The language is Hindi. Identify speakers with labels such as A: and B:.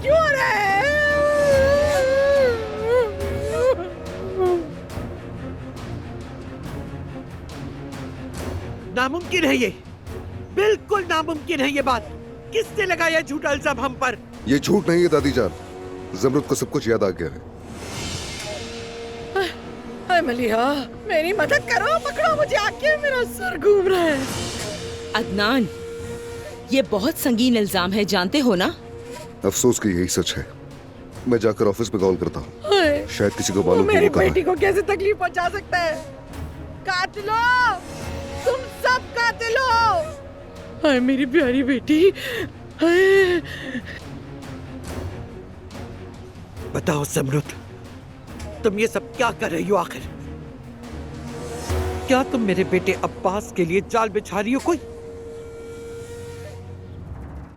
A: क्यों हो रहा है?
B: नामुमकिन है ये, बिल्कुल नामुमकिन है ये बात। किसने लगाया झूठा इल्जाम हम पर?
C: ये झूठ नहीं है दादी जान, जमरुद को सब कुछ याद आ गया है।
A: हाय मलिहा, मेरी मदद करो, पकड़ो मुझे आके, मेरा सर घूम रहा है।
D: अदनान, ये बहुत संगीन इल्जाम है, जानते हो ना?
C: अफसोस कि यही सच है। मैं जाकर ऑफिस में कॉल करता हूँ,
A: हाय,
C: शायद किसी को
A: वो
C: मालूम हो
A: मेरी
C: वो कहाँ
A: बेटी
C: है।
A: को कैसे तकलीफ पहुंचा सकता है? कातिलो, तुम सब कातिलो! हाय मेरी प्यारी बेटी, हाय।
B: बताओ ज़मरुद, तुम ये सब क्या कर रही हो आखिर? क्या तुम मेरे बेटे अब्बास के लिए जाल बिछा रही हो कोई?